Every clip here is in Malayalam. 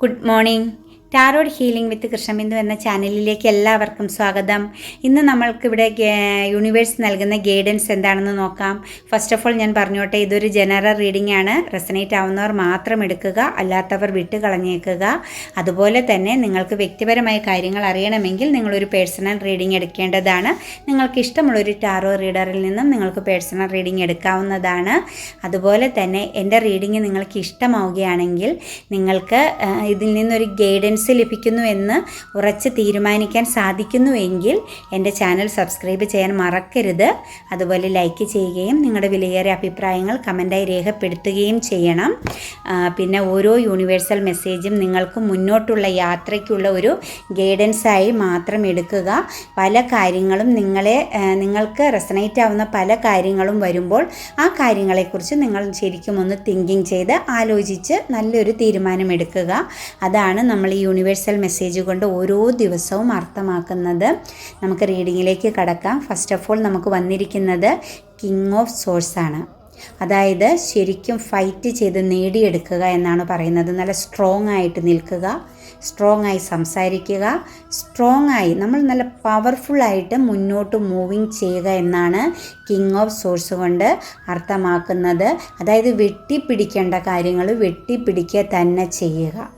Good morning. Tarot healing with Krishnabindu എന്ന ചാനലിലേക്ക് എല്ലാവർക്കും സ്വാഗതം. ഇന്ന് നമ്മൾക്കിവിടെ യൂണിവേഴ്സ് നൽകുന്ന ഗൈഡൻസ് എന്താണെന്ന് നോക്കാം. ഫസ്റ്റ് ഓഫ് ഓൾ ഞാൻ പറഞ്ഞോട്ടെ, ഇതൊരു ജനറൽ റീഡിംഗ് ആണ്. റെസനേറ്റ് ആവുന്നവർ മാത്രം എടുക്കുക, അല്ലാത്തവർ വിട്ട് കളഞ്ഞേക്കുക. അതുപോലെ തന്നെ നിങ്ങൾക്ക് വ്യക്തിപരമായ കാര്യങ്ങൾ അറിയണമെങ്കിൽ നിങ്ങളൊരു പേഴ്സണൽ റീഡിംഗ് എടുക്കേണ്ടതാണ്. നിങ്ങൾക്ക് ഇഷ്ടമുള്ളൊരു ടാറോ റീഡറിൽ നിന്നും നിങ്ങൾക്ക് പേഴ്സണൽ റീഡിംഗ് എടുക്കാവുന്നതാണ്. അതുപോലെ തന്നെ എൻ്റെ റീഡിംഗ് നിങ്ങൾക്ക് ഇഷ്ടമാവുകയാണെങ്കിൽ നിങ്ങൾക്ക് ഇതിൽ നിന്നൊരു ഗൈഡൻസ് ലഭിക്കുന്നു എന്ന് ഉറച്ച് തീരുമാനിക്കാൻ സാധിക്കുന്നുവെങ്കിൽ എൻ്റെ ചാനൽ സബ്സ്ക്രൈബ് ചെയ്യാൻ മറക്കരുത്. അതുപോലെ ലൈക്ക് ചെയ്യുകയും നിങ്ങളുടെ വിലയേറിയ അഭിപ്രായങ്ങൾ കമൻറ്റായി രേഖപ്പെടുത്തുകയും ചെയ്യണം. പിന്നെ ഓരോ യൂണിവേഴ്സൽ മെസ്സേജും നിങ്ങൾക്ക് മുന്നോട്ടുള്ള യാത്രയ്ക്കുള്ള ഒരു ഗൈഡൻസായി മാത്രം എടുക്കുക. പല കാര്യങ്ങളും നിങ്ങൾക്ക് റെസനേറ്റ് ആവുന്ന പല കാര്യങ്ങളും വരുമ്പോൾ ആ കാര്യങ്ങളെക്കുറിച്ച് നിങ്ങൾ ശരിക്കും ഒന്ന് തിങ്കിങ് ചെയ്ത് ആലോചിച്ച് നല്ലൊരു തീരുമാനമെടുക്കുക. അതാണ് നമ്മൾ ഈ യൂണിവേഴ്സൽ മെസ്സേജ് കൊണ്ട് ഓരോ ദിവസവും അർത്ഥമാക്കുന്നത്. നമുക്ക് റീഡിങ്ങിലേക്ക് കടക്കാം. ഫസ്റ്റ് ഓഫ് ഓൾ നമുക്ക് വന്നിരിക്കുന്നത് കിങ് ഓഫ് സോഴ്സ് ആണ്. അതായത് ശരിക്കും ഫൈറ്റ് ചെയ്ത് നേടിയെടുക്കുക എന്നാണ് പറയുന്നത്. നല്ല സ്ട്രോങ് ആയിട്ട് നിൽക്കുക, സ്ട്രോങ് ആയി സംസാരിക്കുക, സ്ട്രോങ് ആയി നമ്മൾ നല്ല പവർഫുള്ളായിട്ട് മുന്നോട്ട് മൂവിങ് ചെയ്യുക എന്നാണ് കിങ് ഓഫ് സോഴ്സ് കൊണ്ട് അർത്ഥമാക്കുന്നത്. അതായത് വെട്ടിപ്പിടിക്കേണ്ട കാര്യങ്ങൾ വെട്ടിപ്പിടിക്കുക തന്നെ ചെയ്യുക,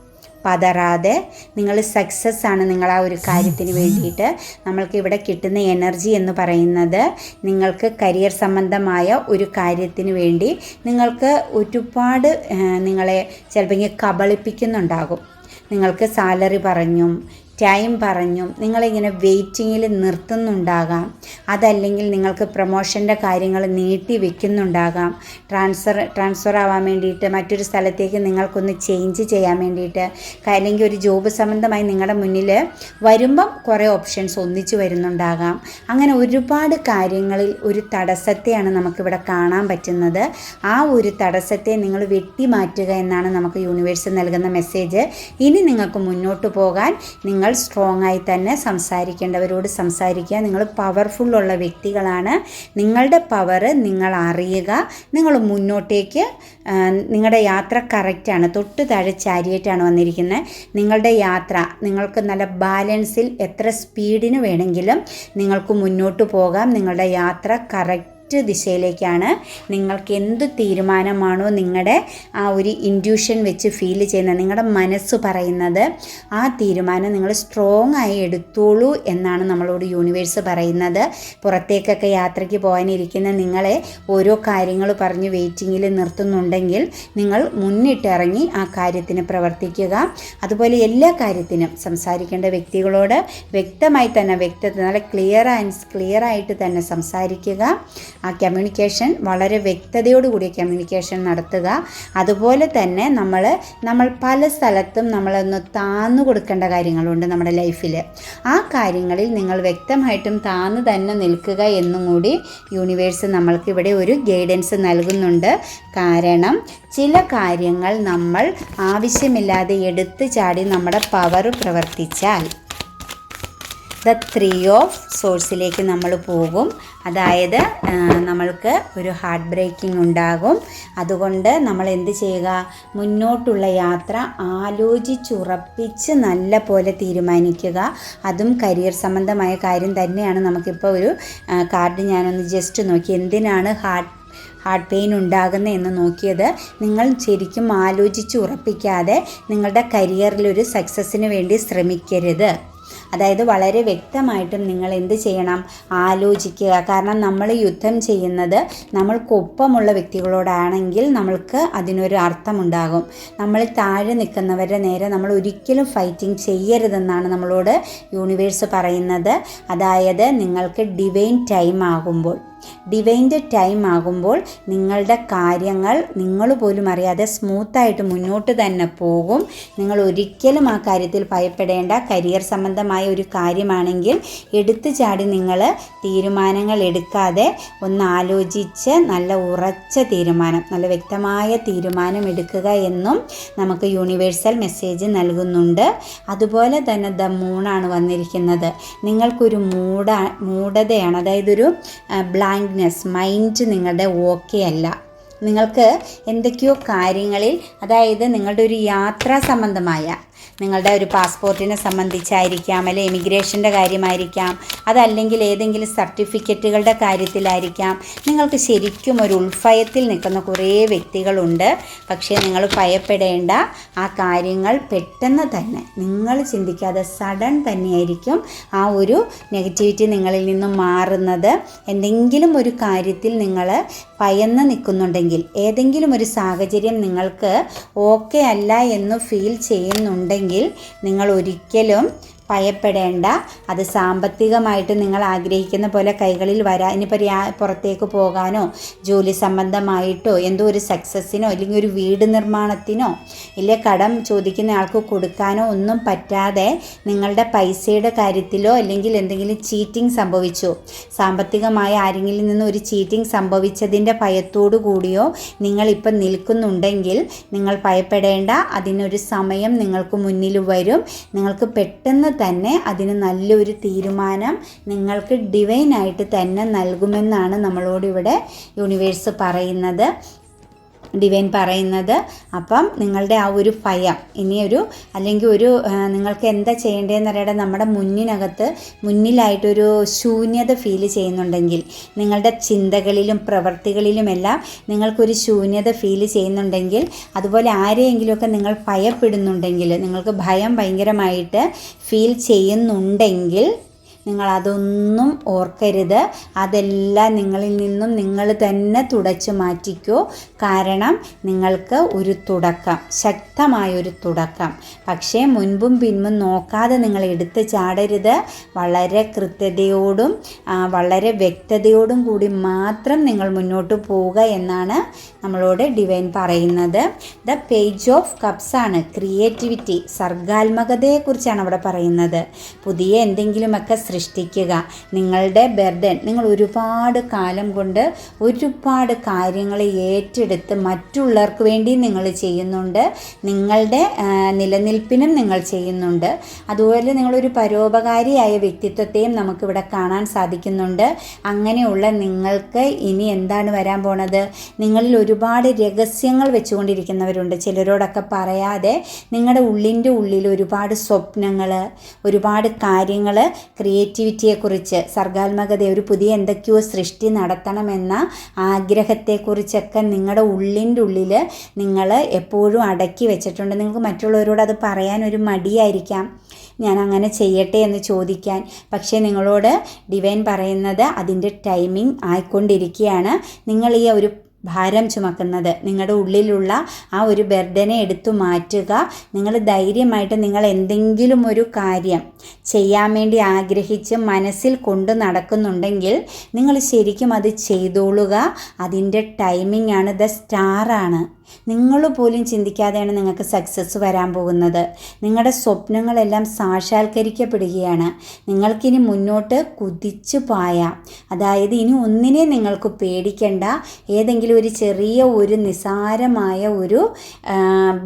പതറാതെ. നിങ്ങൾ സക്സസ് ആണ് നിങ്ങൾ ആ ഒരു കാര്യത്തിന് വേണ്ടിയിട്ട്. നമ്മൾക്ക് ഇവിടെ കിട്ടുന്ന എനർജി എന്ന് പറയുന്നത് നിങ്ങൾക്ക് കരിയർ സംബന്ധമായ ഒരു കാര്യത്തിന് വേണ്ടി നിങ്ങൾക്ക് ഒരുപാട് നിങ്ങളെ ചിലപ്പോൾ കബളിപ്പിക്കുന്നുണ്ടാകും. നിങ്ങൾക്ക് സാലറി പറഞ്ഞും ടൈം പറഞ്ഞും നിങ്ങളിങ്ങനെ വെയിറ്റിങ്ങിൽ നിർത്തുന്നുണ്ടാകാം. അതല്ലെങ്കിൽ നിങ്ങൾക്ക് പ്രൊമോഷൻ്റെ കാര്യങ്ങൾ നീട്ടി വെക്കുന്നുണ്ടാകാം. ട്രാൻസ്ഫർ ആവാൻ വേണ്ടിയിട്ട് മറ്റൊരു സ്ഥലത്തേക്ക് നിങ്ങൾക്കൊന്ന് ചേഞ്ച് ചെയ്യാൻ വേണ്ടിയിട്ട്, അല്ലെങ്കിൽ ഒരു ജോബ് സംബന്ധമായി നിങ്ങളുടെ മുന്നിൽ വരുമ്പം കുറേ ഓപ്ഷൻസ് ഒന്നിച്ചു വരുന്നുണ്ടാകാം. അങ്ങനെ ഒരുപാട് കാര്യങ്ങളിൽ ഒരു തടസ്സത്തെയാണ് നമുക്കിവിടെ കാണാൻ പറ്റുന്നത്. ആ ഒരു തടസ്സത്തെ നിങ്ങൾ വെട്ടിമാറ്റുക എന്നാണ് നമുക്ക് യൂണിവേഴ്സ് നൽകുന്ന മെസ്സേജ്. ഇനി നിങ്ങൾക്ക് മുന്നോട്ട് പോകാൻ നിങ്ങൾ സ്ട്രോങ് ആയി തന്നെ സംസാരിക്കേണ്ടവരോട് സംസാരിക്കുക. നിങ്ങൾ പവർഫുള്ളുള്ള വ്യക്തികളാണ്. നിങ്ങളുടെ പവർ നിങ്ങൾ അറിയുക. നിങ്ങൾ മുന്നോട്ടേക്ക് നിങ്ങളുടെ യാത്ര കറക്റ്റാണ്. തൊട്ട് താഴെ ചാരിയേറ്റാണ് വന്നിരിക്കുന്നത്. നിങ്ങളുടെ യാത്ര നിങ്ങൾക്ക് നല്ല ബാലൻസിൽ എത്ര സ്പീഡിന് വേണമെങ്കിലും നിങ്ങൾക്ക് മുന്നോട്ട് പോകാം. നിങ്ങളുടെ യാത്ര കറക്റ്റ് ദിശയിലേക്കാണ്. നിങ്ങൾക്ക് എന്ത് തീരുമാനമാണോ നിങ്ങളുടെ ആ ഒരു ഇൻറ്റ്യൂഷൻ വെച്ച് ഫീൽ ചെയ്യുന്നത്, നിങ്ങളുടെ മനസ്സ് പറയുന്നത്, ആ തീരുമാനം നിങ്ങൾ സ്ട്രോങ് ആയി എടുത്തോളൂ എന്നാണ് നമ്മളോട് യൂണിവേഴ്സ് പറയുന്നത്. പുറത്തേക്കൊക്കെ യാത്രയ്ക്ക് പോകാനിരിക്കുന്ന നിങ്ങളെ ഓരോ കാര്യങ്ങൾ പറഞ്ഞ് വെയിറ്റിങ്ങിൽ നിർത്തുന്നുണ്ടെങ്കിൽ നിങ്ങൾ മുന്നിട്ടിറങ്ങി ആ കാര്യത്തിന് പ്രവർത്തിക്കുക. അതുപോലെ എല്ലാ കാര്യത്തിനും സംസാരിക്കേണ്ട വ്യക്തികളോട് വ്യക്തമായി തന്നെ നല്ല ക്ലിയറായിട്ട് തന്നെ സംസാരിക്കുക. ആ കമ്മ്യൂണിക്കേഷൻ വളരെ വ്യക്തതയോടുകൂടിയ കമ്മ്യൂണിക്കേഷൻ നടത്തുക. അതുപോലെ തന്നെ നമ്മൾ പല സ്ഥലത്തും നമ്മളൊന്ന് താന്നു കൊടുക്കേണ്ട കാര്യങ്ങളുണ്ട് നമ്മുടെ ലൈഫിൽ. ആ കാര്യങ്ങളിൽ നിങ്ങൾ വ്യക്തമായിട്ടും താന്നു തന്നെ നിൽക്കുക എന്നും കൂടി യൂണിവേഴ്സ് നമ്മൾക്ക് ഇവിടെ ഒരു ഗൈഡൻസ് നൽകുന്നുണ്ട്. കാരണം ചില കാര്യങ്ങൾ നമ്മൾ ആവശ്യമില്ലാതെ എടുത്തു ചാടി നമ്മുടെ പവർ പ്രവർത്തിച്ചാൽ ദ 3 ഓഫ് സോഴ്സിലേക്ക് നമ്മൾ പോകും. അതായത് നമ്മൾക്ക് ഒരു ഹാർട്ട് ബ്രേക്കിംഗ് ഉണ്ടാകും. അതുകൊണ്ട് നമ്മൾ എന്ത് ചെയ്യുക, മുന്നോട്ടുള്ള യാത്ര ആലോചിച്ചുറപ്പിച്ച് നല്ല പോലെ തീരുമാനിക്കുക. അതും കരിയർ സംബന്ധമായ കാര്യം തന്നെയാണ്. നമുക്കിപ്പോൾ ഒരു കാർഡ് ഞാനൊന്ന് ജസ്റ്റ് നോക്കി എന്തിനാണ് ഹാർട്ട് പെയിൻ ഉണ്ടാകുന്നത് എന്ന് നോക്കിയത്. നിങ്ങൾ ശരിക്കും ആലോചിച്ച് ഉറപ്പിക്കാതെ നിങ്ങളുടെ കരിയറിലൊരു സക്സസ്സിന് വേണ്ടി ശ്രമിക്കരുത്. അതായത് വളരെ വ്യക്തമായിട്ടും നിങ്ങൾ എന്ത് ചെയ്യണം, ആലോചിക്കുക. കാരണം നമ്മൾ യുദ്ധം ചെയ്യുന്നത് നമ്മൾക്കൊപ്പമുള്ള വ്യക്തികളോടാണെങ്കിൽ നമ്മൾക്ക് അതിനൊരു അർത്ഥമുണ്ടാകും. നമ്മൾ താഴെ നിൽക്കുന്നവരുടെ നേരെ നമ്മൾ ഒരിക്കലും ഫൈറ്റിംഗ് ചെയ്യരുതെന്നാണ് നമ്മളോട് യൂണിവേഴ്സ് പറയുന്നത്. അതായത് നിങ്ങൾക്ക് ഡിവൈൻ്റെ ടൈം ആകുമ്പോൾ നിങ്ങളുടെ കാര്യങ്ങൾ നിങ്ങൾ പോലും അറിയാതെ സ്മൂത്തായിട്ട് മുന്നോട്ട് തന്നെ പോകും. നിങ്ങൾ ഒരിക്കലും ആ കാര്യത്തിൽ ഭയപ്പെടേണ്ട. കരിയർ സംബന്ധമായ ഒരു കാര്യമാണെങ്കിൽ എടുത്തു ചാടി നിങ്ങൾ തീരുമാനങ്ങൾ എടുക്കാതെ ഒന്ന് ആലോചിച്ച് നല്ല ഉറച്ച തീരുമാനം, നല്ല വ്യക്തമായ തീരുമാനം എടുക്കുക എന്നും നമുക്ക് യൂണിവേഴ്സൽ മെസ്സേജ് നൽകുന്നുണ്ട്. അതുപോലെ തന്നെ ദ മൂണാണ് വന്നിരിക്കുന്നത്. നിങ്ങൾക്കൊരു മൂഢതയാണ്, അതായത് ഒരു ബ്ലാങ്ക്നെസ്, മൈൻഡ് നിങ്ങളുടെ ഓക്കെ അല്ല. നിങ്ങൾക്ക് എന്തൊക്കെയോ കാര്യങ്ങളിൽ, അതായത് നിങ്ങളുടെ ഒരു യാത്രാ സംബന്ധമായ നിങ്ങളുടെ ഒരു പാസ്പോർട്ടിനെ സംബന്ധിച്ചായിരിക്കാം, അല്ലെങ്കിൽ എമിഗ്രേഷൻ്റെ കാര്യമായിരിക്കാം, അതല്ലെങ്കിൽ ഏതെങ്കിലും സർട്ടിഫിക്കറ്റുകളുടെ കാര്യത്തിലായിരിക്കാം. നിങ്ങൾക്ക് ശരിക്കും ഒരു ഉൾഭയത്തിൽ നിൽക്കുന്ന കുറേ വ്യക്തികളുണ്ട്. പക്ഷേ നിങ്ങൾ ഭയപ്പെടേണ്ട. ആ കാര്യങ്ങൾ പെട്ടെന്ന് തന്നെ നിങ്ങൾ ചിന്തിക്കാതെ സഡൻ തന്നെയായിരിക്കും ആ ഒരു നെഗറ്റിവിറ്റി നിങ്ങളിൽ നിന്നും മാറുന്നത്. എന്തെങ്കിലും ഒരു കാര്യത്തിൽ നിങ്ങൾ ഭയന്ന് നിൽക്കുന്നുണ്ടെങ്കിൽ, ഏതെങ്കിലും ഒരു സാഹചര്യം നിങ്ങൾക്ക് ഓക്കെ അല്ല എന്ന് ഫീൽ ചെയ്യുന്നുണ്ടെങ്കിൽ, നിങ്ങൾ ഒരിക്കലും ഭയപ്പെടേണ്ട. അത് സാമ്പത്തികമായിട്ട് നിങ്ങൾ ആഗ്രഹിക്കുന്ന പോലെ കൈകളിൽ ഇനിയിപ്പോൾ പുറത്തേക്ക് പോകാനോ ജോലി സംബന്ധമായിട്ടോ എന്തോ ഒരു സക്സസ്സിനോ അല്ലെങ്കിൽ ഒരു വീട് നിർമ്മാണത്തിനോ ഇല്ല കടം ചോദിക്കുന്ന ആൾക്ക് കൊടുക്കാനോ ഒന്നും പറ്റാതെ നിങ്ങളുടെ പൈസയുടെ കാര്യത്തിലോ അല്ലെങ്കിൽ എന്തെങ്കിലും ചീറ്റിംഗ് സംഭവിച്ചു, സാമ്പത്തികമായ ആരെങ്കിലും നിന്ന് ഒരു ചീറ്റിംഗ് സംഭവിച്ചതിൻ്റെ ഭയത്തോടു കൂടിയോ നിങ്ങളിപ്പം നിൽക്കുന്നുണ്ടെങ്കിൽ നിങ്ങൾ ഭയപ്പെടേണ്ട. അതിനൊരു സമയം നിങ്ങൾക്ക് മുന്നിൽ വരും. നിങ്ങൾക്ക് പെട്ടെന്ന് തന്നെ അതിന് നല്ലൊരു തീരുമാനം നിങ്ങൾക്ക് ഡിവൈനായിട്ട് തന്നെ നൽകുമെന്നാണ് നമ്മളോട് ഇവിടെ യൂണിവേഴ്സ് പറയുന്നത്, ഡിവൈൻ പറയുന്നത്. അപ്പം നിങ്ങളുടെ ആ ഒരു ഭയം ഇനിയൊരു അല്ലെങ്കിൽ ഒരു നിങ്ങൾക്ക് എന്താ ചെയ്യേണ്ടതെന്ന് അറിയാതെ നമ്മുടെ മുന്നിലായിട്ടൊരു ശൂന്യത ഫീൽ ചെയ്യുന്നുണ്ടെങ്കിൽ, നിങ്ങളുടെ ചിന്തകളിലും പ്രവൃത്തികളിലുമെല്ലാം നിങ്ങൾക്കൊരു ശൂന്യത ഫീൽ ചെയ്യുന്നുണ്ടെങ്കിൽ, അതുപോലെ ആരെയെങ്കിലുമൊക്കെ നിങ്ങൾ ഭയപ്പെടുന്നുണ്ടെങ്കിൽ, നിങ്ങൾക്ക് ഭയം ഭയങ്കരമായിട്ട് ഫീൽ ചെയ്യുന്നുണ്ടെങ്കിൽ നിങ്ങളതൊന്നും ഓർക്കരുത്. അതെല്ലാം നിങ്ങളിൽ നിന്നും നിങ്ങൾ തന്നെ തുടച്ചു മാറ്റിക്കോ. കാരണം നിങ്ങൾക്ക് ഒരു തുടക്കം, ശക്തമായൊരു തുടക്കം. പക്ഷേ മുൻപും പിൻപും നോക്കാതെ നിങ്ങൾ എടുത്ത് ചാടരുത്. വളരെ കൃത്യതയോടും വളരെ വ്യക്തതയോടും കൂടി മാത്രം നിങ്ങൾ മുന്നോട്ട് പോവുക എന്നാണ് നമ്മളോട് ഡിവൈൻ പറയുന്നത്. ദ പേജ് ഓഫ് കപ്സ് ആണ് ക്രിയേറ്റിവിറ്റി, സർഗാത്മകതയെക്കുറിച്ചാണ് അവിടെ പറയുന്നത്. പുതിയ എന്തെങ്കിലുമൊക്കെ സൃഷ്ടിക്കുക. നിങ്ങളുടെ ബർഡൻ, നിങ്ങൾ ഒരുപാട് കാലം കൊണ്ട് ഒരുപാട് കാര്യങ്ങൾ ഏറ്റെടുത്ത് മറ്റുള്ളവർക്ക് വേണ്ടി നിങ്ങൾ ചെയ്യുന്നുണ്ട്. നിങ്ങളുടെ നിലനിൽപ്പിനും നിങ്ങൾ ചെയ്യുന്നുണ്ട്. അതുപോലെ നിങ്ങളൊരു പരോപകാരിയായ വ്യക്തിത്വത്തെയും നമുക്കിവിടെ കാണാൻ സാധിക്കുന്നുണ്ട്. അങ്ങനെയുള്ള നിങ്ങൾക്ക് ഇനി എന്താണ് വരാൻ പോണത്? നിങ്ങളിൽ ഒരുപാട് രഹസ്യങ്ങൾ വെച്ചുകൊണ്ടിരിക്കുന്നവരുണ്ട്. ചിലരോടൊക്കെ പറയാതെ നിങ്ങളുടെ ഉള്ളിൽ ഒരുപാട് സ്വപ്നങ്ങൾ, ഒരുപാട് കാര്യങ്ങൾ, ക്രിയേറ്റിവിറ്റിയെക്കുറിച്ച്, സർഗാത്മകത, ഒരു പുതിയ എന്തൊക്കെയോ സൃഷ്ടി നടത്തണമെന്ന ആഗ്രഹത്തെക്കുറിച്ചൊക്കെ നിങ്ങളുടെ ഉള്ളിൽ നിങ്ങൾ എപ്പോഴും അടക്കി വെച്ചിട്ടുണ്ട്. നിങ്ങൾക്ക് മറ്റുള്ളവരോട് അത് പറയാൻ ഒരു മടിയായിരിക്കാം, ഞാൻ അങ്ങനെ ചെയ്യട്ടെ എന്ന് ചോദിക്കാൻ. പക്ഷേ നിങ്ങളോട് ഡിവൈൻ പറയുന്നത് അതിൻ്റെ ടൈമിംഗ് ആയിക്കൊണ്ടിരിക്കുകയാണ്. നിങ്ങൾ ഈ ഒരു ഭാരം ചുമക്കുന്നത്, നിങ്ങളുടെ ഉള്ളിലുള്ള ആ ഒരു ബർഡനെ എടുത്തു മാറ്റുക. നിങ്ങൾ ധൈര്യമായിട്ട് നിങ്ങൾ എന്തെങ്കിലും ഒരു കാര്യം ചെയ്യാൻ വേണ്ടി ആഗ്രഹിച്ച് മനസ്സിൽ കൊണ്ട് നടക്കുന്നുണ്ടെങ്കിൽ നിങ്ങൾ ശരിക്കും അത് ചെയ്തോളുക. അതിൻ്റെ ടൈമിംഗ് ആണ്, ദ സ്റ്റാറാണ്. നിങ്ങൾ പോലും ചിന്തിക്കാതെയാണ് നിങ്ങൾക്ക് സക്സസ് വരാൻ പോകുന്നത്. നിങ്ങളുടെ സ്വപ്നങ്ങളെല്ലാം സാക്ഷാത്കരിക്കപ്പെടുകയാണ്. നിങ്ങൾക്കിനി മുന്നോട്ട് കുതിച്ചു പായാം. അതായത് ഇനി ഒന്നിനെ നിങ്ങൾക്ക് പേടിക്കേണ്ട. ഏതെങ്കിലും ഒരു ചെറിയ ഒരു നിസാരമായ ഒരു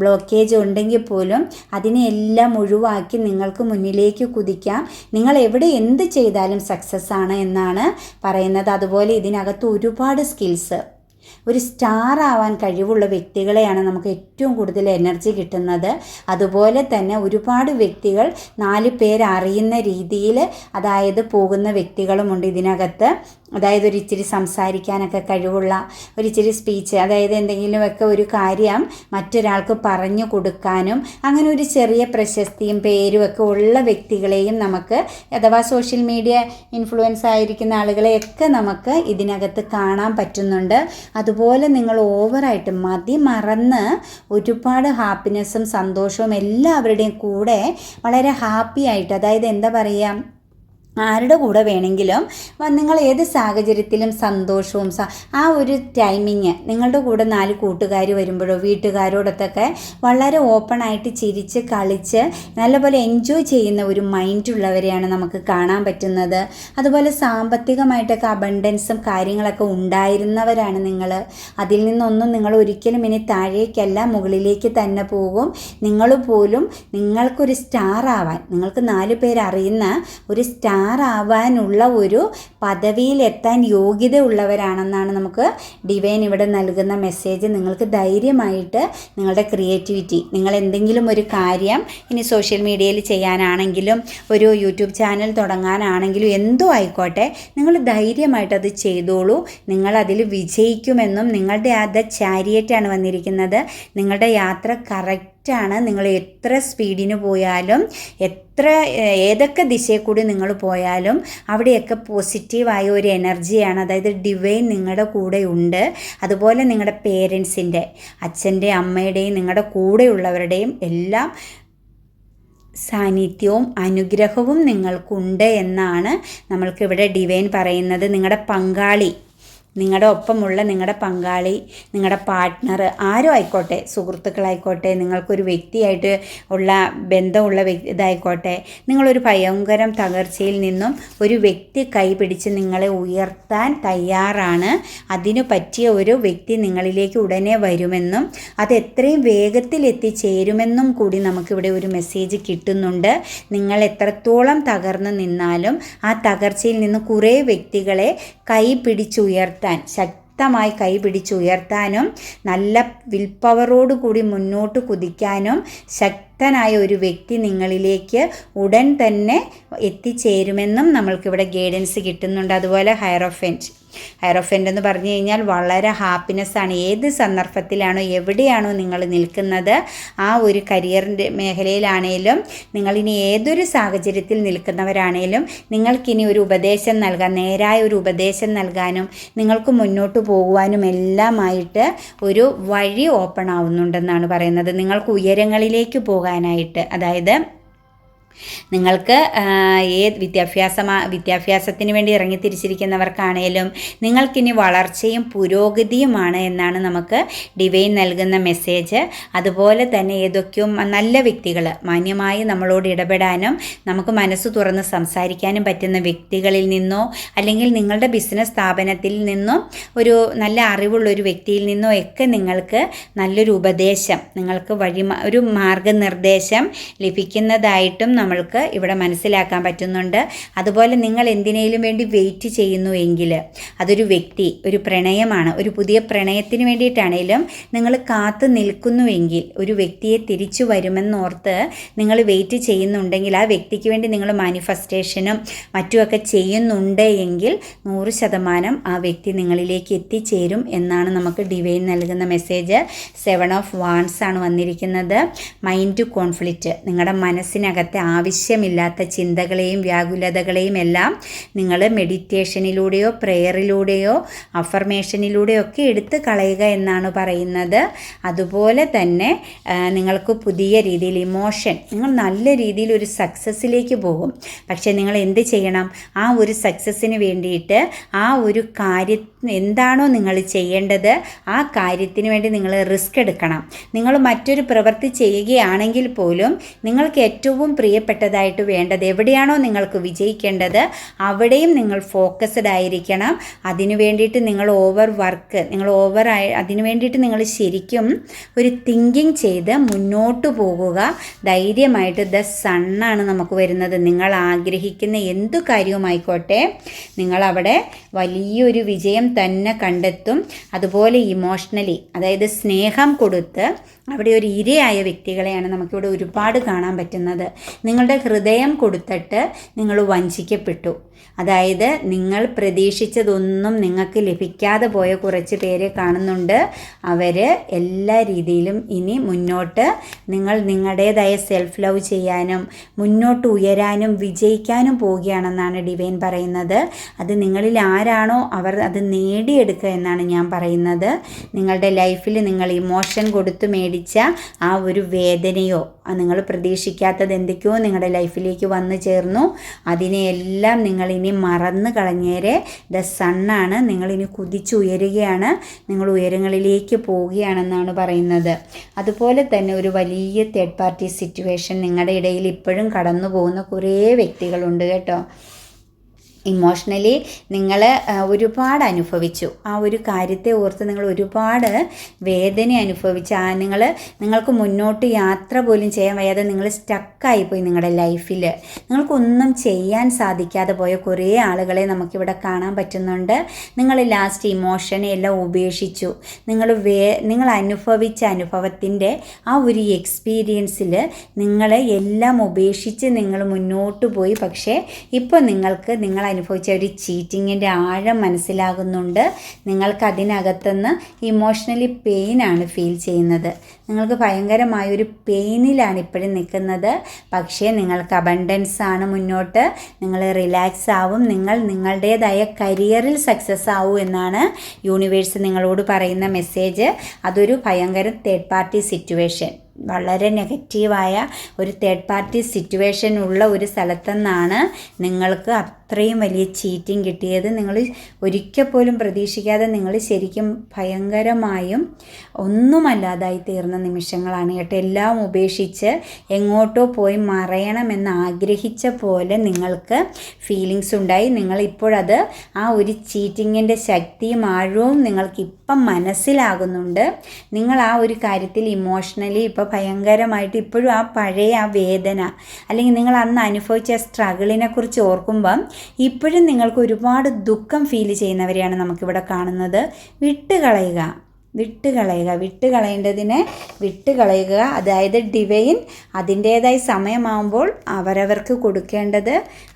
ബ്ലോക്കേജ് ഉണ്ടെങ്കിൽ പോലും അതിനെല്ലാം ഒഴിവാക്കി നിങ്ങൾക്ക് മുന്നിലേക്ക് കുതിക്കാം. നിങ്ങൾ എവിടെ എന്ത് ചെയ്താലും സക്സസ് ആണ് എന്നാണ് പറയുന്നത്. അതുപോലെ ഇതിനകത്ത് ഒരുപാട് സ്കിൽസ്, ഒരു സ്റ്റാർ ആവാൻ കഴിവുള്ള വ്യക്തികളെയാണ് നമുക്ക് ഏറ്റവും കൂടുതൽ എനർജി കിട്ടുന്നത്. അതുപോലെ തന്നെ ഒരുപാട് വ്യക്തികൾ 4 പേർ അറിയുന്ന രീതിയിൽ അതായത് പോകുന്ന വ്യക്തികളുമുണ്ട് ഇതിനകത്ത്. അതായത് ഒരു ഇച്ചിരി സംസാരിക്കാനൊക്കെ കഴിവുള്ള, ഒരു ഇച്ചിരി സ്പീച്ച്, അതായത് എന്തെങ്കിലുമൊക്കെ ഒരു കാര്യം മറ്റൊരാൾക്ക് പറഞ്ഞു കൊടുക്കാനും അങ്ങനെ ഒരു ചെറിയ പ്രശസ്തിയും പേരും ഒക്കെ ഉള്ള വ്യക്തികളെയും നമുക്ക്, അഥവാ സോഷ്യൽ മീഡിയ ഇൻഫ്ലുവൻസ് ആയിരിക്കുന്ന ആളുകളെയൊക്കെ നമുക്ക് ഇതിനകത്ത് കാണാൻ പറ്റുന്നുണ്ട്. അതുപോലെ നിങ്ങൾ ഓവറായിട്ട് മറന്ന് ഒരുപാട് ഹാപ്പിനെസ്സും സന്തോഷവും എല്ലാവരുടെയും കൂടെ വളരെ ഹാപ്പി ആയിട്ട്, അതായത് എന്താ പറയുക, ആരുടെ കൂടെ വേണമെങ്കിലും നിങ്ങൾ ഏത് സാഹചര്യത്തിലും സന്തോഷവും ആ ഒരു ടൈമിങ് നിങ്ങളുടെ കൂടെ 4 കൂട്ടുകാർ വരുമ്പോഴോ വീട്ടുകാരോടൊത്തൊക്കെ വളരെ ഓപ്പണായിട്ട് ചിരിച്ച് കളിച്ച് നല്ലപോലെ എൻജോയ് ചെയ്യുന്ന ഒരു മൈൻഡുള്ളവരെയാണ് നമുക്ക് കാണാൻ പറ്റുന്നത്. അതുപോലെ സാമ്പത്തികമായിട്ടൊക്കെ അബണ്ടൻസും കാര്യങ്ങളൊക്കെ ഉണ്ടായിരുന്നവരാണ് നിങ്ങൾ. അതിൽ നിന്നൊന്നും നിങ്ങൾ ഒരിക്കലും ഇനി താഴേക്കല്ല, മുകളിലേക്ക് തന്നെ പോകും. നിങ്ങൾ പോലും നിങ്ങൾക്കൊരു സ്റ്റാർ ആവാൻ, നിങ്ങൾക്ക് 4 പേർ അറിയുന്ന ഒരു സ്റ്റാർ തയ്യാറാവാനുള്ള ഒരു പദവിയിലെത്താൻ യോഗ്യത ഉള്ളവരാണെന്നാണ് നമുക്ക് ഡിവൈൻ ഇവിടെ നൽകുന്ന മെസ്സേജ്. നിങ്ങൾക്ക് ധൈര്യമായിട്ട് നിങ്ങളുടെ ക്രിയേറ്റിവിറ്റി, നിങ്ങൾ എന്തെങ്കിലും ഒരു കാര്യം ഇനി സോഷ്യൽ മീഡിയയിൽ ചെയ്യാനാണെങ്കിലും ഒരു യൂട്യൂബ് ചാനൽ തുടങ്ങാനാണെങ്കിലും എന്തോ ആയിക്കോട്ടെ, നിങ്ങൾ ധൈര്യമായിട്ടത് ചെയ്തോളൂ. നിങ്ങളതിൽ വിജയിക്കുമെന്നും, നിങ്ങളുടെ അത് ചാരിയറ്റാണ് വന്നിരിക്കുന്നത്, നിങ്ങളുടെ യാത്ര കറക്റ്റാണ്. നിങ്ങൾ എത്ര സ്പീഡിന് പോയാലും, ഏതൊക്കെ ദിശയിൽ കൂടി നിങ്ങൾ പോയാലും അവിടെയൊക്കെ പോസിറ്റീവായ ഒരു എനർജിയാണ്, അതായത് ഡിവൈൻ നിങ്ങളുടെ കൂടെ ഉണ്ട്. അതുപോലെ നിങ്ങളുടെ പേരൻസിൻ്റെ, അച്ഛൻ്റെ അമ്മയുടെയും നിങ്ങളുടെ കൂടെയുള്ളവരുടെയും എല്ലാം സാന്നിധ്യവും അനുഗ്രഹവും നിങ്ങൾക്കുണ്ട് എന്നാണ് നമ്മൾക്കിവിടെ ഡിവൈൻ പറയുന്നത്. നിങ്ങളുടെ പങ്കാളി, നിങ്ങളുടെ ഒപ്പമുള്ള നിങ്ങളുടെ പങ്കാളി, നിങ്ങളുടെ പാർട്ട്ണർ ആരും ആയിക്കോട്ടെ, സുഹൃത്തുക്കളായിക്കോട്ടെ, നിങ്ങൾക്കൊരു വ്യക്തിയായിട്ട് ഉള്ള ബന്ധമുള്ള ഇതായിക്കോട്ടെ, നിങ്ങളൊരു ഭയങ്കരം തകർച്ചയിൽ നിന്നും ഒരു വ്യക്തി കൈപിടിച്ച് നിങ്ങളെ ഉയർത്താൻ തയ്യാറാണ്. അതിനു പറ്റിയ ഒരു വ്യക്തി നിങ്ങളിലേക്ക് ഉടനെ വരുമെന്നും അത് എത്രയും വേഗത്തിൽ എത്തിച്ചേരുമെന്നും കൂടി നമുക്കിവിടെ ഒരു മെസ്സേജ് കിട്ടുന്നുണ്ട്. നിങ്ങൾ എത്രത്തോളം തകർന്നു നിന്നാലും ആ തകർച്ചയിൽ നിന്ന് കുറേ വ്യക്തികളെ കൈ പിടിച്ചുയർത്താൻ, ശക്തമായി കൈ പിടിച്ചുയർത്താനും നല്ല വിൽ പവറോട് കൂടി മുന്നോട്ട് കുതിക്കാനും ശക്തനായ ഒരു വ്യക്തി നിങ്ങളിലേക്ക് ഉടൻ തന്നെ എത്തിച്ചേരുമെന്നും നമ്മൾക്കിവിടെ ഗൈഡൻസ് കിട്ടുന്നുണ്ട്. അതുപോലെ ഹയറോഫൻ്റ് എന്ന് പറഞ്ഞു കഴിഞ്ഞാൽ വളരെ ഹാപ്പിനെസ്സാണ്. ഏത് സന്ദർഭത്തിലാണോ എവിടെയാണോ നിങ്ങൾ നിൽക്കുന്നത്, ആ ഒരു കരിയറിൻ്റെ മേഖലയിലാണേലും, നിങ്ങളിനി ഏതൊരു സാഹചര്യത്തിൽ നിൽക്കുന്നവരാണേലും നിങ്ങൾക്കിനി ഒരു ഉപദേശം നൽകാൻ, നേരായ ഒരു ഉപദേശം നൽകാനും നിങ്ങൾക്ക് മുന്നോട്ട് പോകുവാനും എല്ലാമായിട്ട് ഒരു വഴി ഓപ്പൺ ആവുന്നുണ്ടെന്നാണ് പറയുന്നത്. നിങ്ങൾക്ക് ഉയരങ്ങളിലേക്ക് പോകാനായിട്ട്, അതായത് നിങ്ങൾക്ക് വിദ്യാഭ്യാസത്തിന് വേണ്ടി ഇറങ്ങിത്തിരിച്ചിരിക്കുന്നവർക്കാണേലും നിങ്ങൾക്കിനി വളർച്ചയും പുരോഗതിയുമാണ് എന്നാണ് നമുക്ക് ഡിവൈൻ നൽകുന്ന മെസ്സേജ്. അതുപോലെ തന്നെ ഏതൊക്കെയോ നല്ല വ്യക്തികൾ, മാന്യമായി നമ്മളോട് ഇടപെടാനും നമുക്ക് മനസ്സ് തുറന്ന് സംസാരിക്കാനും പറ്റുന്ന വ്യക്തികളിൽ നിന്നോ, അല്ലെങ്കിൽ നിങ്ങളുടെ ബിസിനസ് സ്ഥാപനത്തിൽ നിന്നോ, ഒരു നല്ല അറിവുള്ളൊരു വ്യക്തിയിൽ നിന്നോ ഒക്കെ നിങ്ങൾക്ക് നല്ലൊരു ഉപദേശം, നിങ്ങൾക്ക് ഒരു മാർഗനിർദ്ദേശം ലഭിക്കുന്നതായിട്ടും നമ്മൾക്ക് ഇവിടെ മനസ്സിലാക്കാൻ പറ്റുന്നുണ്ട്. അതുപോലെ നിങ്ങൾ എന്തിനേലും വേണ്ടി വെയിറ്റ് ചെയ്യുന്നുവെങ്കിൽ, അതൊരു വ്യക്തി, ഒരു പ്രണയമാണ്, ഒരു പുതിയ പ്രണയത്തിന് വേണ്ടിയിട്ടാണേലും നിങ്ങൾ കാത്തു നിൽക്കുന്നുവെങ്കിൽ, ഒരു വ്യക്തിയെ തിരിച്ചു വരുമെന്നോർത്ത് നിങ്ങൾ വെയിറ്റ് ചെയ്യുന്നുണ്ടെങ്കിൽ, ആ വ്യക്തിക്ക് വേണ്ടി നിങ്ങൾ മാനിഫെസ്റ്റേഷനും മറ്റുമൊക്കെ ചെയ്യുന്നുണ്ട് എങ്കിൽ 100% ആ വ്യക്തി നിങ്ങളിലേക്ക് എത്തിച്ചേരും എന്നാണ് നമുക്ക് ഡിവൈൻ നൽകുന്ന മെസ്സേജ്. 7 ഓഫ് വാൻഡ്സ് ആണ് വന്നിരിക്കുന്നത്. മൈൻഡ് കോൺഫ്ലിക്റ്റ്, നിങ്ങളുടെ മനസ്സിനകത്തെ ആവശ്യമില്ലാത്ത ചിന്തകളെയും വ്യാകുലതകളെയും എല്ലാം നിങ്ങൾ മെഡിറ്റേഷനിലൂടെയോ പ്രെയറിലൂടെയോ അഫർമേഷനിലൂടെയോ ഒക്കെ എടുത്ത് കളയുക എന്നാണ് പറയുന്നത്. അതുപോലെ തന്നെ നിങ്ങൾക്ക് പുതിയ രീതിയിൽ ഇമോഷൻ, നിങ്ങൾ നല്ല രീതിയിൽ ഒരു സക്സസ്സിലേക്ക് പോകും. പക്ഷേ നിങ്ങൾ എന്ത് ചെയ്യണം? ആ ഒരു സക്സസ്സിന് വേണ്ടിയിട്ട് ആ ഒരു കാര്യം എന്താണോ നിങ്ങൾ ചെയ്യേണ്ടത്, ആ കാര്യത്തിന് വേണ്ടി നിങ്ങൾ റിസ്ക് എടുക്കണം. നിങ്ങൾ മറ്റൊരു പ്രവൃത്തി ചെയ്യുകയാണെങ്കിൽ പോലും നിങ്ങൾക്ക് ഏറ്റവും പ്രിയപ്പെട്ടതായിട്ട് വേണ്ടത് എവിടെയാണോ നിങ്ങൾക്ക് വിജയിക്കേണ്ടത് അവിടെയും നിങ്ങൾ ഫോക്കസ്ഡ് ആയിരിക്കണം. അതിനു വേണ്ടിയിട്ട് നിങ്ങൾ അതിനു വേണ്ടിയിട്ട് നിങ്ങൾ ശരിക്കും ഒരു തിങ്കിങ് ചെയ്ത് മുന്നോട്ട് പോകുക. ധൈര്യമായിട്ട് ദ സണ്ണാണ് നമുക്ക് വരുന്നത്. നിങ്ങൾ ആഗ്രഹിക്കുന്ന എന്തു കാര്യവുമായിക്കോട്ടെ, നിങ്ങളവിടെ വലിയൊരു വിജയം തന്നെ കണ്ടെത്തും. അതുപോലെ ഇമോഷണലി, അതായത് സ്നേഹം കൊടുത്ത് അവിടെ ഒരു ഇരയായ വ്യക്തികളെയാണ് നമുക്കിവിടെ ഒരുപാട് കാണാൻ പറ്റുന്നത്. നിങ്ങളുടെ ഹൃദയം കൊടുത്തിട്ട് നിങ്ങൾ വഞ്ചിക്കപ്പെട്ടു. അതായത് നിങ്ങൾ പ്രതീക്ഷിച്ചതൊന്നും നിങ്ങൾക്ക് ലഭിക്കാതെ പോയ കുറച്ച് പേരെ കാണുന്നുണ്ട്. അവർ എല്ലാ രീതിയിലും ഇനി മുന്നോട്ട് നിങ്ങളുടേതായ സെൽഫ് ലവ് ചെയ്യാനും മുന്നോട്ട് ഉയരാനും വിജയിക്കാനും പോവുകയാണെന്നാണ് ഡിവൈൻ പറയുന്നത്. അത് നിങ്ങളിൽ ആരാണോ അവർ അത് നേടിയെടുക്കുക എന്നാണ് ഞാൻ പറയുന്നത്. നിങ്ങളുടെ ലൈഫിൽ നിങ്ങൾ ഇമോഷൻ കൊടുത്ത് മേടിച്ച ആ ഒരു വേദനയോ നിങ്ങൾ പ്രതീക്ഷിക്കാത്തത് എന്തൊക്കെയോ നിങ്ങളുടെ ലൈഫിലേക്ക് വന്നു ചേർന്നു. അതിനെയെല്ലാം നിങ്ങളിനി മറന്നു കളഞ്ഞേരെ ദ സണ്ണാണ്. നിങ്ങളിനി കുതിച്ചുയരുകയാണ്, നിങ്ങൾ ഉയരങ്ങളിലേക്ക് പോവുകയാണെന്നാണ് പറയുന്നത്. അതുപോലെ തന്നെ ഒരു വലിയ തേർഡ് പാർട്ടി സിറ്റുവേഷൻ നിങ്ങളുടെ ഇടയിൽ ഇപ്പോഴും കടന്നു പോകുന്ന കുറേ വ്യക്തികളുണ്ട് കേട്ടോ. ഇമോഷണലി നിങ്ങൾ ഒരുപാട് അനുഭവിച്ചു, ആ ഒരു കാര്യത്തെ ഓർത്ത് നിങ്ങൾ ഒരുപാട് വേദന അനുഭവിച്ചു, നിങ്ങൾക്ക് മുന്നോട്ട് യാത്ര പോലും ചെയ്യാൻ വയ്യാതെ നിങ്ങൾ സ്റ്റക്കായിപ്പോയി. നിങ്ങളുടെ ലൈഫിൽ നിങ്ങൾക്കൊന്നും ചെയ്യാൻ സാധിക്കാതെ പോയ കുറേ ആളുകളെ നമുക്കിവിടെ കാണാൻ പറ്റുന്നുണ്ട്. നിങ്ങൾ ലാസ്റ്റ് ഇമോഷനെ എല്ലാം ഉപേക്ഷിച്ചു. നിങ്ങൾ അനുഭവിച്ച അനുഭവത്തിൻ്റെ ആ ഒരു എക്സ്പീരിയൻസിൽ നിങ്ങൾ എല്ലാം ഉപേക്ഷിച്ച് നിങ്ങൾ മുന്നോട്ട് പോയി. പക്ഷേ ഇപ്പോൾ നിങ്ങൾ അനുഭവിച്ച ഒരു ചീറ്റിങ്ങിൻ്റെ ആഴം മനസ്സിലാകുന്നുണ്ട്. നിങ്ങൾക്ക് അതിനകത്തുനിന്ന് ഇമോഷണലി പെയിനാണ് ഫീൽ ചെയ്യുന്നത്. നിങ്ങൾക്ക് ഭയങ്കരമായൊരു പെയിനിലാണ് ഇപ്പോഴും നിൽക്കുന്നത്. പക്ഷേ നിങ്ങൾക്ക് അബണ്ടൻസ് ആണ് മുന്നോട്ട്. നിങ്ങൾ റിലാക്സ് ആവും, നിങ്ങളുടേതായ കരിയറിൽ സക്സസ് ആവൂ എന്നാണ് യൂണിവേഴ്സ് നിങ്ങളോട് പറയുന്ന മെസ്സേജ്. അതൊരു ഭയങ്കര തേർഡ് പാർട്ടി സിറ്റുവേഷൻ, വളരെ നെഗറ്റീവായ ഒരു തേർഡ് പാർട്ടി സിറ്റുവേഷൻ ഉള്ള ഒരു സ്ഥലത്തുനിന്നാണ് നിങ്ങൾക്ക് അത്രയും വലിയ ചീറ്റിംഗ് കിട്ടിയത്. നിങ്ങൾ ഒരിക്കൽ പോലും പ്രതീക്ഷിക്കാതെ നിങ്ങൾ ശരിക്കും ഭയങ്കരമായും ഒന്നുമല്ലാതായി തീർന്ന നിമിഷങ്ങളാണ് കേട്ടോ. എല്ലാം ഉപേക്ഷിച്ച് എങ്ങോട്ടോ പോയി മറയണമെന്ന് ആഗ്രഹിച്ച പോലെ നിങ്ങൾക്ക് ഫീലിങ്സ് ഉണ്ടായി. നിങ്ങളിപ്പോഴത് ആ ഒരു ചീറ്റിങ്ങിൻ്റെ ശക്തിയും ആഴവും നിങ്ങൾക്കിപ്പം മനസ്സിലാകുന്നുണ്ട്. നിങ്ങൾ ആ ഒരു കാര്യത്തിൽ ഇമോഷണലി ഇപ്പോൾ ഭയങ്കരമായിട്ട് ഇപ്പോഴും ആ പഴയ ആ വേദന അല്ലെങ്കിൽ നിങ്ങൾ അന്ന് അനുഭവിച്ച സ്ട്രഗിളിനെ കുറിച്ച് ഓർക്കുമ്പം ഇപ്പോഴും നിങ്ങൾക്ക് ഒരുപാട് ദുഃഖം ഫീൽ ചെയ്യുന്നവരെയാണ് നമുക്കിവിടെ കാണുന്നത്. വിട്ടുകളയേണ്ടതിനെ വിട്ടുകളയുക. അതായത് ഡിവൈൻ അതിൻ്റേതായ സമയമാകുമ്പോൾ അവരവർക്ക് കൊടുക്കേണ്ടത്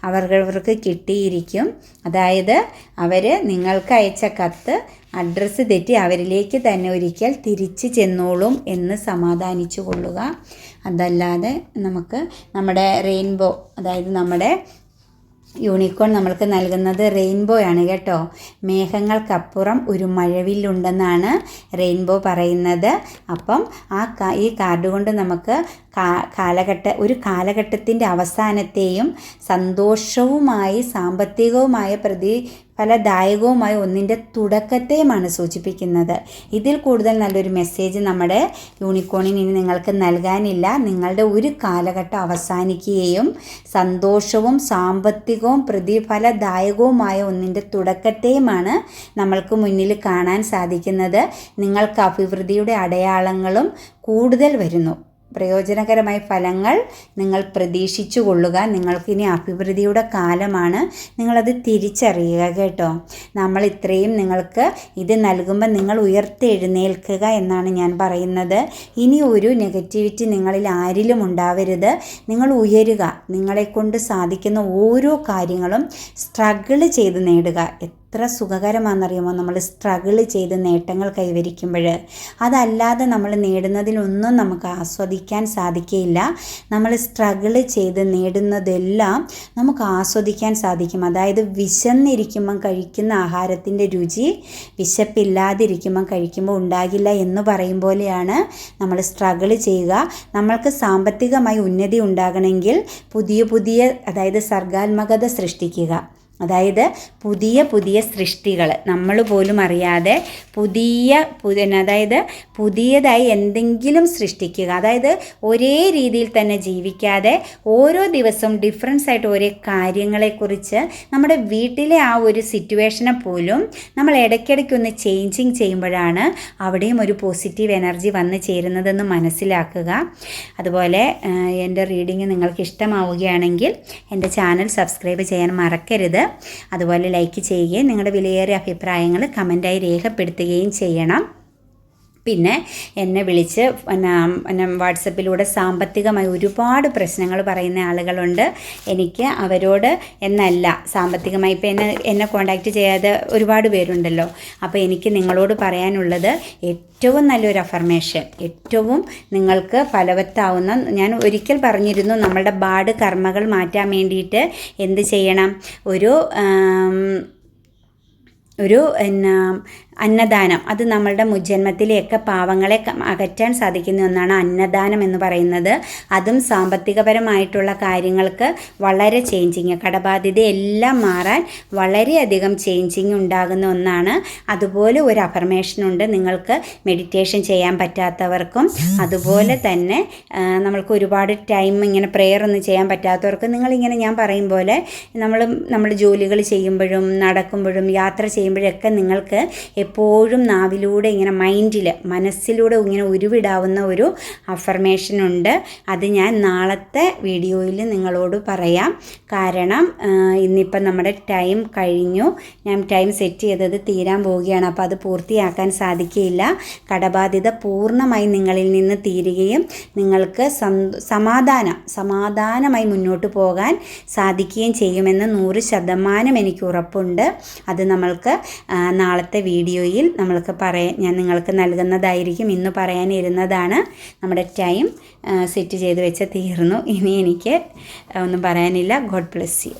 അവരവർക്ക് കിട്ടിയിരിക്കും. അതായത് അവർ നിങ്ങൾക്ക് അയച്ച കത്ത് അഡ്രസ്സ് തെറ്റി അവരിലേക്ക് തന്നെ ഒരിക്കൽ തിരിച്ച് ചെന്നോളും എന്ന് സമാധാനിച്ചു കൊള്ളുക. അതല്ലാതെ നമുക്ക് നമ്മുടെ റെയിൻബോ, അതായത് നമ്മുടെ യൂണിക്കോൺ നമ്മൾക്ക് നൽകുന്നത് റെയിൻബോ ആണ് കേട്ടോ. മേഘങ്ങൾക്കപ്പുറം ഒരു മഴവില്ലുണ്ടെന്നാണ് റെയിൻബോ പറയുന്നത്. അപ്പം ഈ കാർഡ് കൊണ്ട് നമുക്ക് ഒരു കാലഘട്ടത്തിൻ്റെ അവസാനത്തെയും സന്തോഷവുമായി സാമ്പത്തികവുമായ ഫലദായകവുമായ ഒന്നിൻ്റെ തുടക്കത്തെയുമാണ് സൂചിപ്പിക്കുന്നത്. ഇതിൽ കൂടുതൽ നല്ലൊരു മെസ്സേജ് നമ്മുടെ യൂണിക്കോണിന് ഇനി നിങ്ങൾക്ക് നൽകാനില്ല. നിങ്ങളുടെ ഒരു കാലഘട്ടം അവസാനിക്കുകയും സന്തോഷവും സാമ്പത്തികവും പ്രതിഫലദായകവുമായ ഒന്നിൻ്റെ തുടക്കത്തെയുമാണ് നമ്മൾക്ക് മുന്നിൽ കാണാൻ സാധിക്കുന്നത്. നിങ്ങൾക്ക് അഭിവൃദ്ധിയുടെ അടയാളങ്ങളും കൂടുതൽ വരുന്നു. പ്രയോജനകരമായ ഫലങ്ങൾ നിങ്ങൾ പ്രതീക്ഷിച്ചു കൊള്ളുക. നിങ്ങൾക്കിനി അഭിവൃദ്ധിയുടെ കാലമാണ്. നിങ്ങളത് തിരിച്ചറിയുക കേട്ടോ. നമ്മൾ ഇത്രയും നിങ്ങൾക്ക് ഇത് നൽകുമ്പോൾ നിങ്ങൾ ഉയർത്തെഴുന്നേൽക്കുക എന്നാണ് ഞാൻ പറയുന്നത്. ഇനി ഒരു നെഗറ്റിവിറ്റി നിങ്ങളിൽ ആരിലും ഉണ്ടാവരുത്. നിങ്ങൾ ഉയരുക. നിങ്ങളെക്കൊണ്ട് സാധിക്കുന്ന ഓരോ കാര്യങ്ങളും സ്ട്രഗിൾ ചെയ്ത് നേടുക. എത്ര സുഖകരമാണെന്നറിയുമോ നമ്മൾ സ്ട്രഗിൾ ചെയ്ത് നേട്ടങ്ങൾ കൈവരിക്കുമ്പോൾ. അതല്ലാതെ നമ്മൾ നേടുന്നതിലൊന്നും നമുക്ക് ആസ്വദിക്കാൻ സാധിക്കില്ല. നമ്മൾ സ്ട്രഗിൾ ചെയ്ത് നേടുന്നതെല്ലാം നമുക്ക് ആസ്വദിക്കാൻ സാധിക്കും. അതായത് വിശന്നിരിക്കുമ്പം കഴിക്കുന്ന ആഹാരത്തിൻ്റെ രുചി വിശപ്പില്ലാതിരിക്കുമ്പം കഴിക്കുമ്പോൾ ഉണ്ടാകില്ല എന്ന് പറയും പോലെയാണ് നമ്മൾ സ്ട്രഗിൾ ചെയ്യുക. നമ്മൾക്ക് സാമ്പത്തികമായി ഉന്നതി ഉണ്ടാകണമെങ്കിൽ പുതിയ അതായത് സർഗാത്മകത സൃഷ്ടിക്കുക. അതായത് പുതിയ സൃഷ്ടികൾ നമ്മൾ പോലും അറിയാതെ പുതിയതായി എന്തെങ്കിലും സൃഷ്ടിക്കുക. അതായത് ഒരേ രീതിയിൽ തന്നെ ജീവിക്കാതെ ഓരോ ദിവസവും ഡിഫറൻസ് ആയിട്ട് ഓരോ കാര്യങ്ങളെക്കുറിച്ച് നമ്മുടെ വീട്ടിലെ ആ ഒരു സിറ്റുവേഷനെ പോലും നമ്മൾ ഇടയ്ക്കിടയ്ക്കൊന്ന് ചേഞ്ചിങ് ചെയ്യുമ്പോഴാണ് അവിടെയും ഒരു പോസിറ്റീവ് എനർജി വന്ന് ചേരുന്നതെന്ന് മനസ്സിലാക്കുക. അതുപോലെ എൻ്റെ റീഡിങ് നിങ്ങൾക്ക് ഇഷ്ടമാവുകയാണെങ്കിൽ എൻ്റെ ചാനൽ സബ്സ്ക്രൈബ് ചെയ്യാൻ മറക്കരുത്. അതുപോലെ ലൈക്ക് ചെയ്യുകയും നിങ്ങളുടെ വിലയേറിയ അഭിപ്രായങ്ങൾ കമൻറ്റായി രേഖപ്പെടുത്തുകയും ചെയ്യണം. പിന്നെ എന്നെ വിളിച്ച് വാട്സപ്പിലൂടെ സാമ്പത്തികമായി ഒരുപാട് പ്രശ്നങ്ങൾ പറയുന്ന ആളുകളുണ്ട്. എനിക്ക് അവരോട് എന്നല്ല, സാമ്പത്തികമായി ഇപ്പോൾ എന്നെ കോണ്ടാക്റ്റ് ചെയ്യാതെ ഒരുപാട് പേരുണ്ടല്ലോ. അപ്പോൾ എനിക്ക് നിങ്ങളോട് പറയാനുള്ളത് ഏറ്റവും നല്ലൊരു അഫർമേഷൻ, ഏറ്റവും നിങ്ങൾക്ക് ഫലവത്താവുന്ന, ഞാൻ ഒരിക്കൽ പറഞ്ഞിരുന്നു നമ്മളുടെ ബാഡ് കർമ്മകൾ മാറ്റാൻ വേണ്ടിയിട്ട് എന്ത് ചെയ്യണം, ഒരു അന്നദാനം, അത് നമ്മളുടെ മുജ്ജന്മത്തിലെയൊക്കെ പാവങ്ങളെ അകറ്റാൻ സാധിക്കുന്ന ഒന്നാണ് അന്നദാനം എന്ന് പറയുന്നത്. അതും സാമ്പത്തികപരമായിട്ടുള്ള കാര്യങ്ങൾക്ക് വളരെ ചേഞ്ചിങ്, കടബാധ്യത എല്ലാം മാറാൻ വളരെയധികം ചേഞ്ചിങ് ഉണ്ടാകുന്ന ഒന്നാണ്. അതുപോലെ ഒരു അഫർമേഷനുണ്ട് നിങ്ങൾക്ക് മെഡിറ്റേഷൻ ചെയ്യാൻ പറ്റാത്തവർക്കും, അതുപോലെ തന്നെ നമ്മൾക്ക് ഒരുപാട് ടൈം ഇങ്ങനെ പ്രെയർ ഒന്നും ചെയ്യാൻ പറ്റാത്തവർക്ക് നിങ്ങളിങ്ങനെ ഞാൻ പറയും പോലെ നമ്മൾ ജോലികൾ ചെയ്യുമ്പോഴും നടക്കുമ്പോഴും യാത്ര ചെയ്യുമ്പോഴൊക്കെ നിങ്ങൾക്ക് എപ്പോഴും നാവിലൂടെ ഇങ്ങനെ മനസ്സിലൂടെ ഇങ്ങനെ ഉരുവിടാവുന്ന ഒരു അഫർമേഷനുണ്ട്. അത് ഞാൻ നാളത്തെ വീഡിയോയിൽ നിങ്ങളോട് പറയാം. കാരണം ഇന്നിപ്പം നമ്മുടെ ടൈം കഴിഞ്ഞു. ഞാൻ ടൈം സെറ്റ് ചെയ്തത് തീരാൻ പോവുകയാണ്. അപ്പോൾ അത് പൂർത്തിയാക്കാൻ സാധിക്കില്ല. കടബാധ്യത പൂർണ്ണമായി നിങ്ങളിൽ നിന്ന് തീരുകയും നിങ്ങൾക്ക് സമാധാനമായി മുന്നോട്ട് പോകാൻ സാധിക്കുകയും ചെയ്യുമെന്ന് 100% എനിക്ക് ഉറപ്പുണ്ട്. അത് നമ്മൾക്ക് നാളത്തെ വീഡിയോയിൽ ഞാൻ നിങ്ങൾക്ക് നൽകുന്നതായിരിക്കും. ഇന്ന് പറയാനിരുന്നതാണ്. നമ്മുടെ ടൈം സെറ്റ് ചെയ്ത് വെച്ച് തീർന്നു. ഇനി എനിക്ക് ഒന്നും പറയാനില്ല. God bless you.